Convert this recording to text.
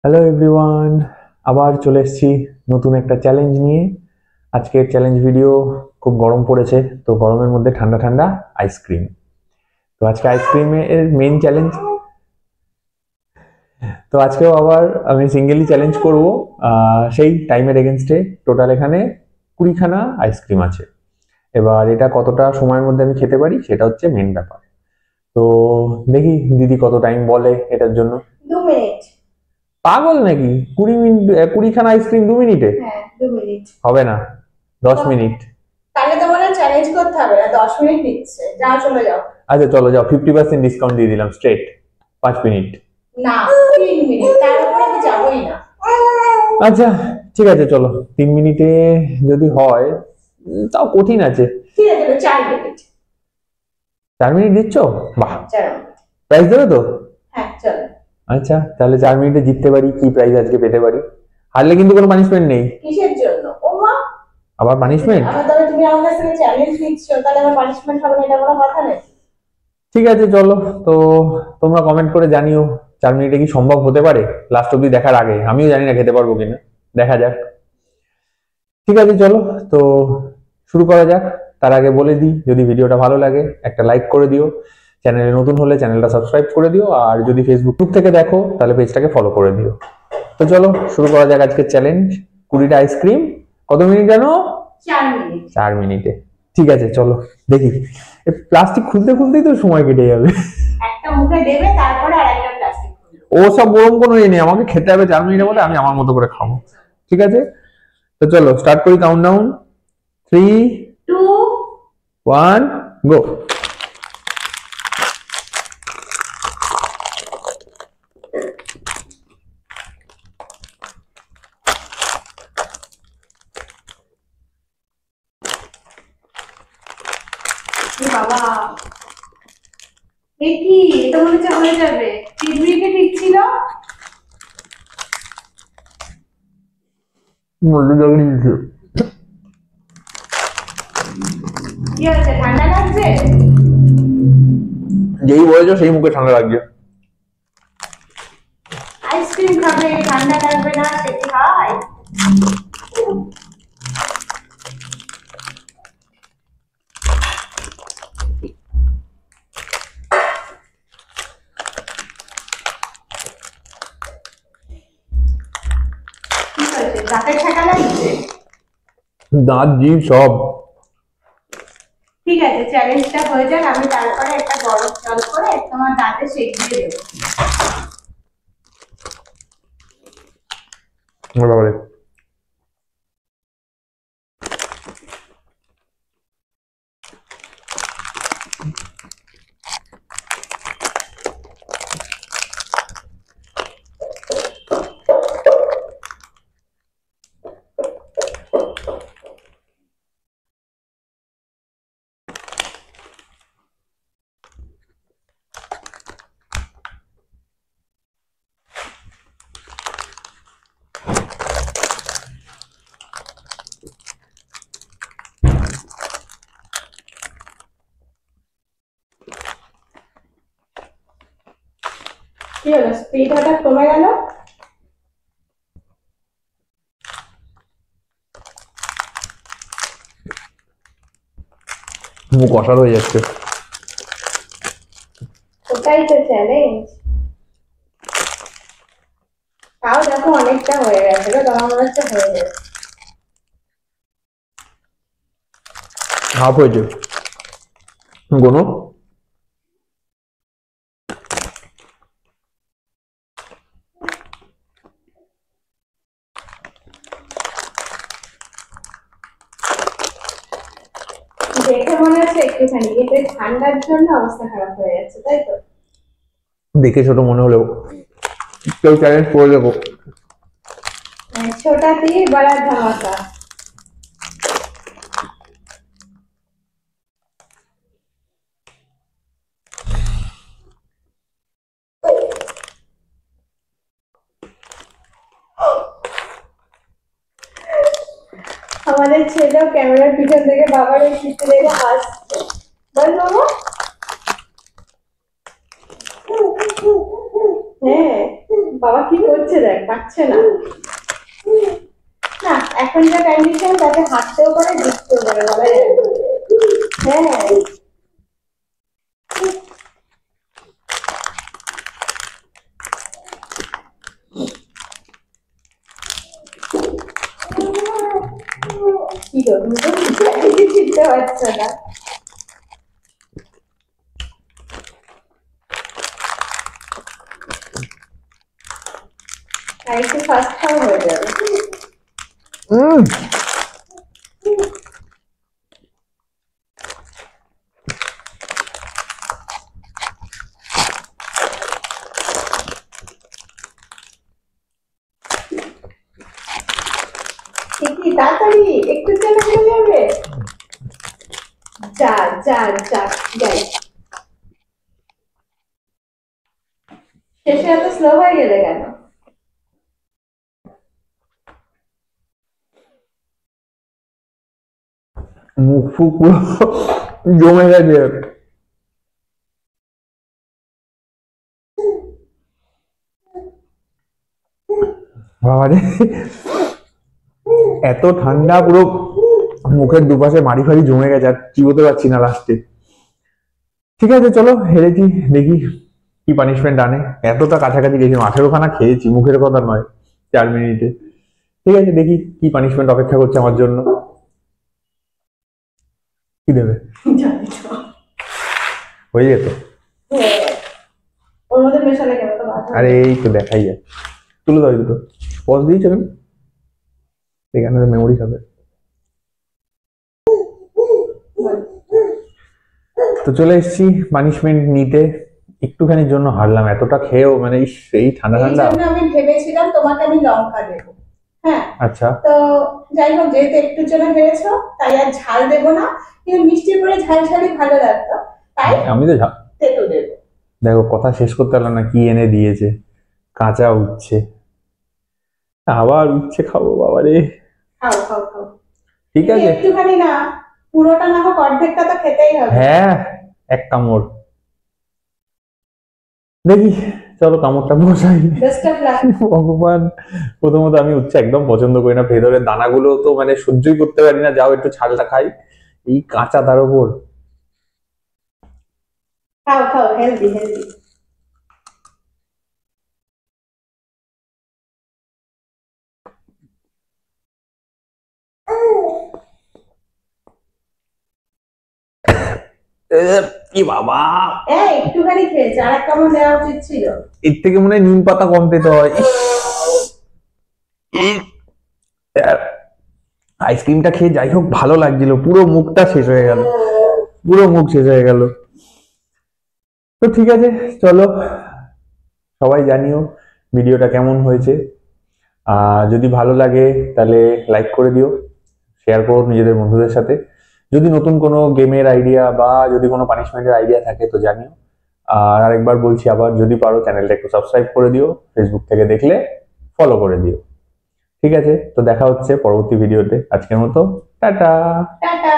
Hello everyone, আবার চলে এসেছি নতুন একটা চ্যালেঞ্জ নিয়ে। আজকের চ্যালেঞ্জ ভিডিও, খুব গরম পড়েছে, তো গরমের মধ্যে ঠান্ডা ঠান্ডা আইসক্রিম। তো আজকে আইসক্রিমের মেইন চ্যালেঞ্জ। তো আজকেও আবার আমি সিঙ্গেলি চ্যালেঞ্জ করব, সেই টাইমের এগেনস্টে। টোটাল এখানে 20খানা আইসক্রিম আছে। এবার এটা কতটা সময়ের মধ্যে আমি খেতে পারি সেটা হচ্ছে মেইন ব্যাপার। তো দেখি দিদি কত টাইম বলে এটার জন্য। 2 মিনিট। পাগল নাকি? 20 মিনিট? 20খানা আইসক্রিম 2 মিনিটে? হ্যাঁ, 2 মিনিট হবে না, 10 মিনিট। তাহলে তো মনে চ্যালেঞ্জ করতে হবে না, 10 মিনিট নিচ্ছে। যাও, চলে যাও। আচ্ছা চলো যাও, 50% ডিসকাউন্ট দিয়ে দিলাম, স্ট্রেট 5 মিনিট। না, 3 মিনিট, তার উপরে আমি যাবোই না। আচ্ছা ঠিক আছে, চলো 3 মিনিটে যদি হয়, তাও কঠিন আছে। ঠিক আছে, 4 মিনিট। 4 মিনিট দিচ্ছ? বাহ, 4 মিনিট। প্রাইজ দেবে তো? হ্যাঁ, চলো। আচ্ছা তাহলে 4 মিনিটে জিততে পারি, কি প্রাইজ আজকে পেতে পারি? হারলে কিন্তু কোনো পানিশমেন্ট নেই। কিসের জন্য? ও মা, আবার পানিশমেন্ট? আমার তবে তুমি আমার কাছ থেকে চ্যালেঞ্জ নিচ্ছ, তাহলে আমার পানিশমেন্ট হবে না, এটা কোনো কথা নেই। ঠিক আছে চলো, তো তোমরা কমেন্ট করে জানিও 4 মিনিটে কি সম্ভব হতে পারে। লাস্ট অব্দি দেখার আগে, আমিও জানি না খেতে পারবো কিনা, দেখা যাক। ঠিক আছে চলো, তো শুরু করা যাক। তার আগে বলে দিই, যদি ভিডিওটা ভালো লাগে একটা লাইক করে দিও, চ্যানেলে নতুন হলে চ্যানেলটা সাবস্ক্রাইব করে দিও, আর যদি ফেসবুক থেকে দেখো তাহলে পেজটাকে ফলো করে দিও। তো চলো শুরু করা যাক আজকের চ্যালেঞ্জ। 20টা আইসক্রিম, কত মিনিট জানো? 4 মিনিট। 4 মিনিটে। ঠিক আছে চলো দেখি। প্লাস্টিক খুলতে খুলতেই তো সময় কেটে যাবে। একটা মুখে দেবে, তারপরে আরেকটা প্লাস্টিক খুলবে। ও সব ওরম কোনো ইয়ে নেই, আমাকে খেতে হবে 4 মিনিটে বলে আমি আমার মতো করে খাবো। ঠিক আছে, তো চলো স্টার্ট করি। কাউন্টডাউন, 3, 2, 1, গো। বাবা, এ কি? এটা মনে হচ্ছে হয়ে যাবে। 3 মিনিটে ঠিক ছিল। কি হচ্ছে, ঠান্ডা লাগছে? যেই বলেছো সেই মুখে ঠান্ডা লাগছে। আইসক্রিম খাবে, ঠান্ডা লাগবে না, সেটি হয়? কি হয়েছে, দাঁতে ঠেকা লাগছে? দাঁত, জিভ সব। ঠিক আছে, চ্যালেঞ্জটা হয়ে যাক, আমি তারপরে একটা গরম জল করে তোমার দাঁতে সেঁক দিয়ে দেবো। বাবারে, কি হলো, স্পিড হঠাৎ কমে গেল? মুখ অসার হয়ে যাচ্ছে। ওটাই তো চ্যালেঞ্জ। তাও দেখো অনেকটা হয়ে গেছে গো, তোমার মনে হচ্ছে হয়ে যাবে। হাফ হয়েছে কোনো। দেখে মনে হচ্ছে একটুখানি, কিন্তু এই ঠান্ডার জন্য অবস্থা খারাপ হয়ে যাচ্ছে, তাই তো? দেখে ছোট মনে হলেও কেউ চ্যালেঞ্জ করে দেবো। ছোটা তীর বড়া ধামাকা। আমাদের ছেলেও ক্যামেরার পিছন থেকে বাবার এই চিত্র দেখে হাসছে। বল বাবা। হ্যাঁ, বাবা কি করছে দেখ, পাচ্ছে না। না এখন যা কন্ডিশন, তাকে হাঁটতেও পারে, দিতেও পারে, বলা যায় না। হ্যাঁ কি গো, তুমি তো চিনতে পারছো না। আর একটু ফাস্ট খাওয়া হয়ে যাবে। ঠিকই, তাড়াতাড়ি একটু চলে হয়ে যাবে। যা যা যা যাই, শেষে এত স্লো হয়ে গেলে কেন? মুখ ফুক পুরো জমে গেছে। বাবারে, এত ঠান্ডা, পুরো মুখের দুপাশে মাড়ি ফাড়ি জমে গেছে, আর চিবোতে পারছি না লাস্টে। ঠিক আছে চলো, হেরেছি, দেখি কি পানিশমেন্ট আনে। এতটা কাছাকাছি গেছি, 18খানা খেয়েছি, মুখের কথা নয়, 4 মিনিটে। ঠিক আছে, দেখি কি পানিশমেন্ট অপেক্ষা করছে আমার জন্য। কি দেবে? জানি তো। হয়ে যেত। হ্যাঁ, ওর মধ্যে মেশালে কেন তো বাধা। আরে এই তো দেখাই যায়। তুলে দাও এই দুটো, পজ দিয়েছো কেন? এখানে মেমোরি খাবে। তো চলে এসেছি পানিশমেন্ট নিতে। একটুখানির জন্য হারলাম, এতটা খেয়েও মানে এই ঠান্ডা এই ঠান্ডা। জন্য আমি ভেবেছিলাম তোমাকে আমি লঙ্কা দেবো। হ্যাঁ, আচ্ছা, তো যাই হোক, যেহেতু একটু জন্য হেরেছো, তাই আর ঝাল দেবো না। কিন্তু মিষ্টির পরে ঝাল ঝালই ভালো লাগতো, তাই আমি তো তেতো দেবো। দেখো কথা শেষ করতে পারলাম না, কি এনে দিয়েছে। কাঁচা উচ্ছে, আবার উচ্ছে খাবো বাবারে। খাও খাও খাও, ঠিক কিন্তু আছে, একটুখানি না, পুরোটা না হোক অর্ধেকটা তো খেতেই হবে। হ্যাঁ, এক কামড় দেখি। চলো কামড়টা বসাই। Best of luck. ভগবান, প্রথমত আমি উচ্ছে একদম পছন্দ করি না, ভেতরের দানাগুলো তো মানে সহ্যই করতে পারি না, যাও একটু ছালটা খাই, এই কাঁচা তার উপর। খাও খাও, হেলদি হেলদি। কি বাবা, একটুখানি খেয়েছে, আর এক কামড় দেওয়া উচিত ছিল। এর থেকে মনে হয় নিম পাতা কম পেতে হয়। আইসক্রিমটা খেয়ে যাই হোক ভালো লাগছিল, পুরো মুখটা শেষ হয়ে গেল, পুরো মুখ শেষ হয়ে গেল। তো ঠিক আছে চলো, সবাই জানিও ভিডিওটা কেমন হয়েছে। যদি ভালো লাগে তাহলে লাইক করে দিও, শেয়ার করো নিজেদের বন্ধুদের সাথে। যদি নতুন কোনো গেমের আইডিয়া বা যদি কোনো পানিশমেন্টের আইডিয়া থাকে তো জানিও। আর আরেকবার বলছি, আবার যদি পারো চ্যানেলটা একটু সাবস্ক্রাইব করে দিও, ফেসবুক থেকে দেখলে ফলো করে দিও। ঠিক আছে, তো দেখা হচ্ছে পরবর্তী ভিডিওতে। আজকের মতো টাটা। টাটা।